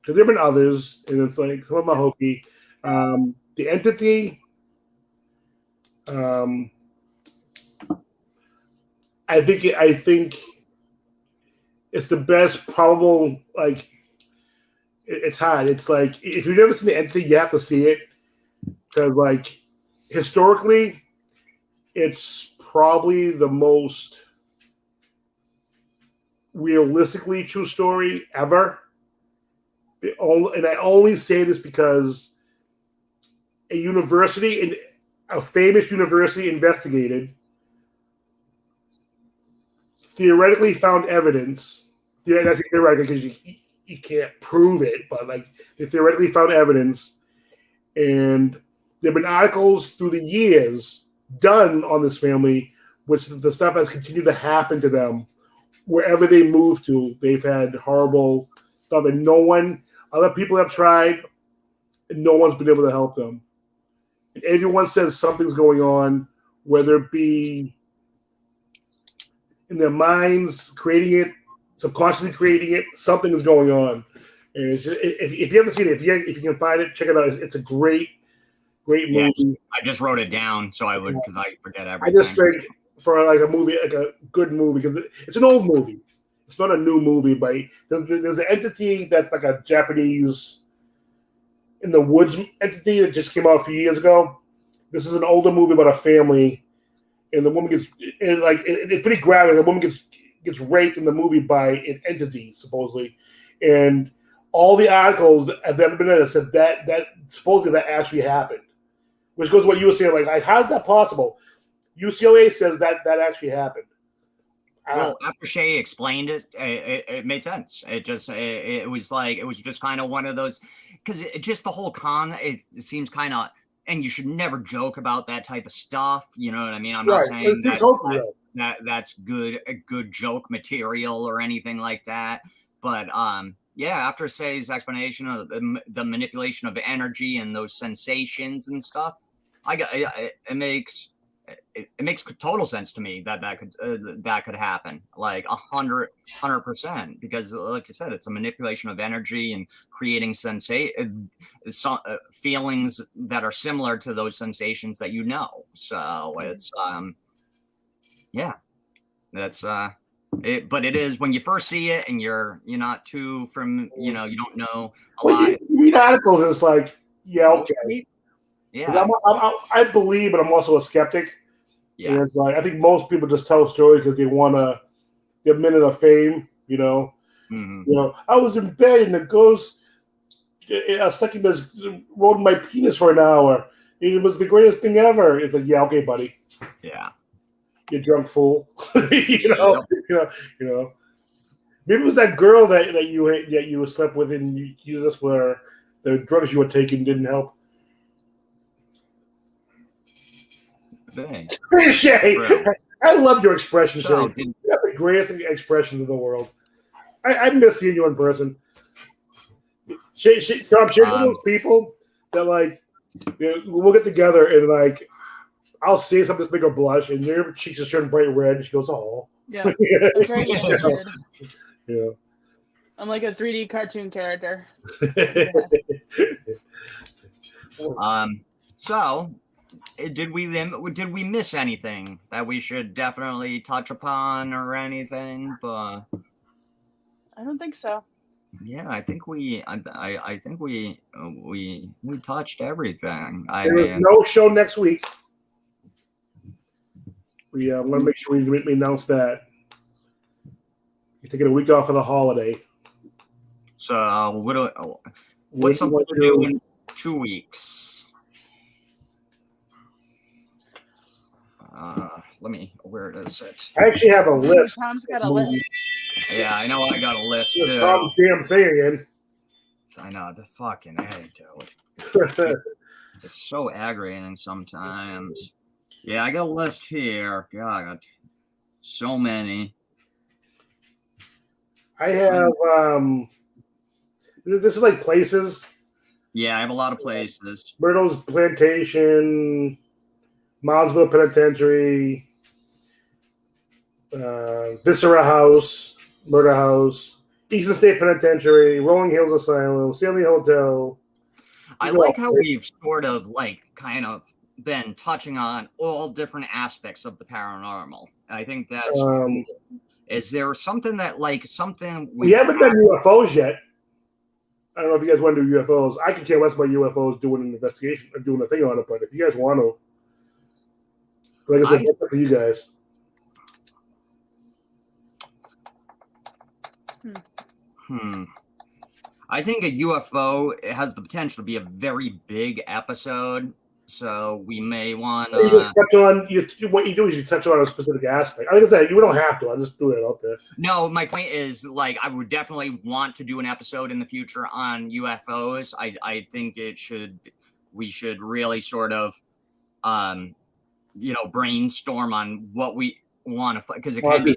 there have been others, and it's like some of them are hokey. The Entity. I think it's the best probable it's hard. It's like if you've never seen the entity, you have to see it because, like, historically, it's probably the most realistically true story ever. And I only say this because a famous university investigated, theoretically found evidence. I think theoretically because you can't prove it, but like they theoretically found evidence, and there have been articles through the years done on this family, which the stuff has continued to happen to them wherever they move to. They've had horrible stuff, and other people have tried, and no one's been able to help them. And everyone says something's going on, whether it be in their minds, creating it, subconsciously creating it, something is going on. And it's just, if you haven't seen it, if you can find it, check it out. It's a great movie. I just wrote it down so I would, because I forget everything. I just think for like a movie, like a good movie, because it's an old movie. It's not a new movie, but there's an entity that's like a Japanese in the woods entity that just came out a few years ago. This is an older movie about a family, and the woman it's pretty graphic. The woman gets raped in the movie by an entity supposedly, and all the articles that have ever been there said that supposedly that actually happened, which goes to what you were saying. Like how's that possible? UCLA says that actually happened. Well, after Shay explained it, it made sense. It was just kind of one of those, because just the whole it seems kind of, and you should never joke about that type of stuff. You know what I mean? I'm not saying that's a good joke material or anything like that. But after Shay's explanation of the manipulation of energy and those sensations and stuff, it makes total sense to me that could happen, like 100%, because like you said, it's a manipulation of energy and creating feelings that are similar to those sensations that you know. So it's that's but it is when you first see it and you're not too you don't know a lot. You read articles and it's like, yeah, okay. Yeah, I believe, but I'm also a skeptic. Yeah, and it's like I think most people just tell a story because they want to get a minute of fame. I was in bed and the ghost succubus rode my penis for an hour. It was the greatest thing ever. It's like, yeah, okay, buddy. Yeah, you drunk fool. Maybe it was that girl that you slept with and you just were the drugs you were taking didn't help. Shay, I love your expression, Shay. You have the greatest expressions in the world. I miss seeing you in person. Tom, Shay's one of those people that like we'll get together and like I'll say something to make her blush, and your cheeks just turn bright red, and she goes, "Oh." Yeah, I'm very animated. Yeah. I'm like a 3D cartoon character. So. Did we miss anything that we should definitely touch upon or anything? But I don't think so. Yeah, I think we touched everything. There is no show next week. We want to make sure we announce that. You're taking a week off for the holiday. So what's something to do in 2 weeks? Where is it? I actually have a list. Tom's got a list. Yeah, I know I got a list too. Tom's damn thing again. I know, the fucking dude. It's so aggravating sometimes. Yeah, I got a list here. God, so many. I have this is like places. Yeah, I have a lot of places. Myrtle's Plantation, Moundsville Penitentiary, Viscera House, Murder House, Eastern State Penitentiary, Rolling Hills Asylum, Stanley Hotel. I like how we've sort of kind of been touching on all different aspects of the paranormal. I think that's cool. Is there something that something we haven't done UFOs yet? I don't know if you guys want to do UFOs. I could care less about UFOs doing an investigation or doing a thing on it, but if you guys want to, like I said, that's up to you guys. I think a UFO has the potential to be a very big episode, so we may want to. You just touch on what you do is you touch on a specific aspect. Like I said, you don't have to. I just do it out there. No, my point is, like, I would definitely want to do an episode in the future on UFOs. I think we should really sort of, brainstorm on what we want to, because it can be,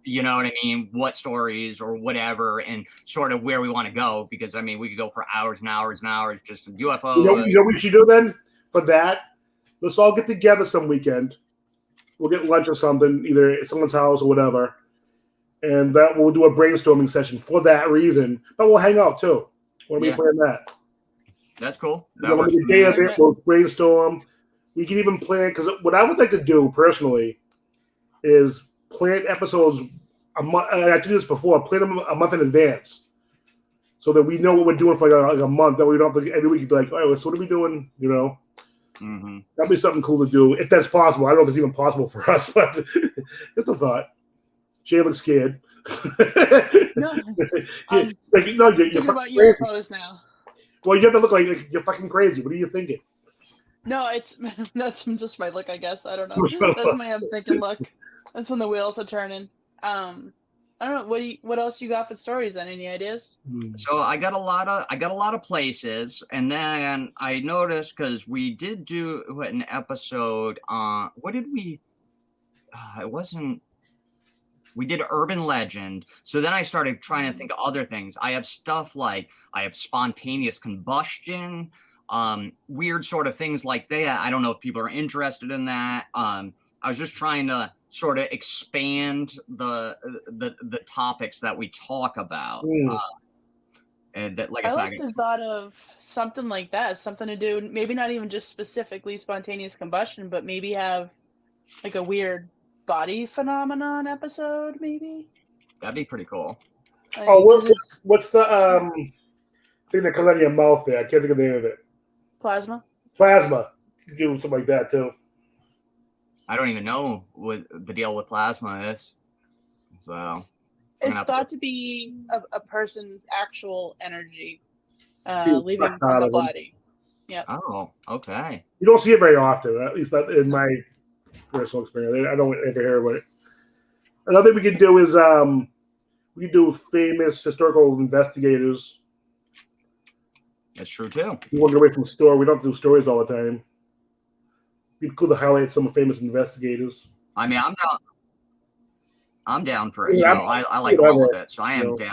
you know what I mean, what stories or whatever, and sort of where we want to go, because I mean we could go for hours and hours and hours just on UFO. You know what we should do then for that? Let's all get together some weekend. We'll get lunch or something, either at someone's house or whatever, and that we'll do a brainstorming session for that reason. But we'll hang out too. When we plan that, that's cool. We'll brainstorm. We can even plan, because what I would like to do personally is plan episodes a month. I did this before. Plan them a month in advance, so that we know what we're doing for like a month. That we don't have to every week be like, "Oh, so what are we doing?" You know, that'd be something cool to do if that's possible. I don't know if it's even possible for us, but just a thought. Shay looks scared. No, you're thinking about UFOs now. Well, you have to look like you're fucking crazy. What are you thinking? No, that's just my look, I guess. I don't know. That's my I'm thinking look. That's when the wheels are turning. I don't know. What else you got for stories? Then any ideas? So I got a lot of places, and then I noticed, because we did do an episode on what did we? It wasn't. We did urban legend. So then I started trying to think of other things. I have stuff like I have spontaneous combustion. Weird sort of things like that. I don't know if people are interested in that. I was just trying to sort of expand the topics that we talk about. And that, like I like the thought of something like that, something to do, maybe not even just specifically spontaneous combustion, but maybe have like a weird body phenomenon episode, maybe. That'd be pretty cool. What's the thing that comes out of your mouth there? I can't think of the name of it. Plasma. You do something like that too. I don't even know what the deal with plasma is. So it's thought to be a person's actual energy leaving from the body. Yeah. Oh, okay. You don't see it very often, at least not in my personal experience. I don't ever hear about it. Another thing we can do is we can do famous historical investigators. That's true too. We want to get away from the story. We don't do stories all the time. It'd be cool to highlight some famous investigators. I mean, I'm down for it. Yeah, I like all of it, so I am down.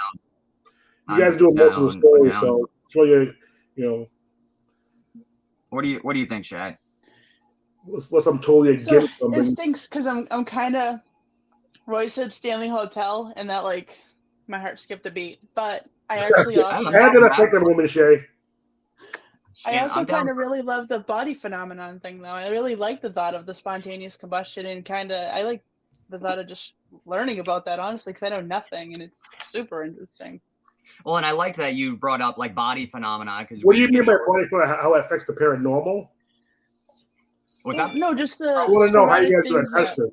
You guys do most of the stories, so it's really, What do you think, Shay? Unless I'm totally against something. It stinks because I'm kind of. Roy said Stanley Hotel, and that my heart skipped a beat. But I actually also. How did that affect that woman, Shay? I also kind of really love the body phenomenon thing, though. I really like the thought of the spontaneous combustion, and I like the thought of just learning about that, honestly, because I know nothing, and it's super interesting. Well, and I like that you brought up body phenomena. What do you mean by body phenomena? How it affects the paranormal? What's that? No, just I want to know how you guys are going to test this.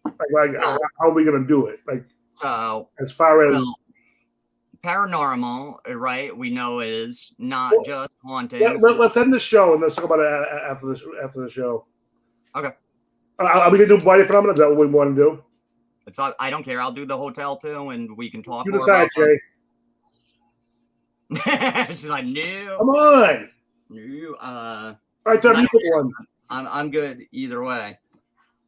How are we going to do it? As far as paranormal, right? We know is not just haunted. Let's end the show and let's talk about it after the show. Okay. Are we gonna do body phenomena? Is that what we want to do? I don't care. I'll do the hotel too, and we can talk. You decide, Jay. She's like, no. Come on. No. All right, Tom, you pick one. I'm good either way.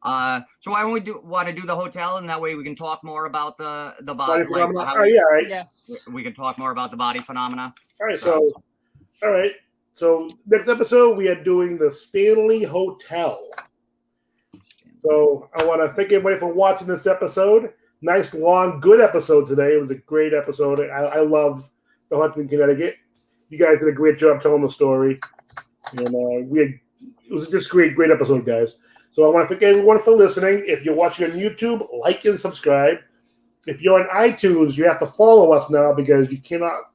So why don't we want to do the hotel, and that way we can talk more about the body phenomena? All right. Yeah. We can talk more about the body phenomena. All right. So next episode we are doing the Stanley Hotel. So I want to thank everybody for watching this episode. Nice, long, good episode today. It was a great episode. I love the hunting in Connecticut. You guys did a great job telling the story. And it was just great episode, guys. So I want to thank everyone for listening. If you're watching on YouTube, like and subscribe. If you're on iTunes, you have to follow us now because you cannot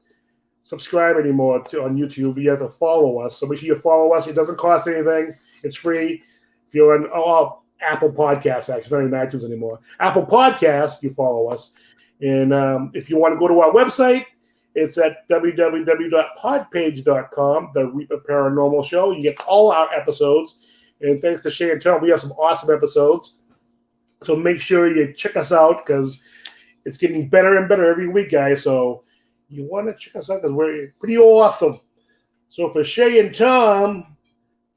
subscribe anymore on YouTube. You have to follow us. So make sure you follow us. It doesn't cost anything. It's free. If you're on Apple Podcasts, actually, not even iTunes anymore. Apple Podcasts, you follow us. And if you want to go to our website, it's at www.podpage.com, the Reaper Paranormal Show. You get all our episodes. And thanks to Shay and Tom, we have some awesome episodes. So make sure you check us out because it's getting better and better every week, guys. So you want to check us out because we're pretty awesome. So for Shay and Tom,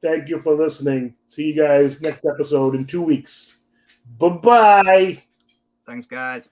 thank you for listening. See you guys next episode in 2 weeks. Bye-bye. Thanks, guys.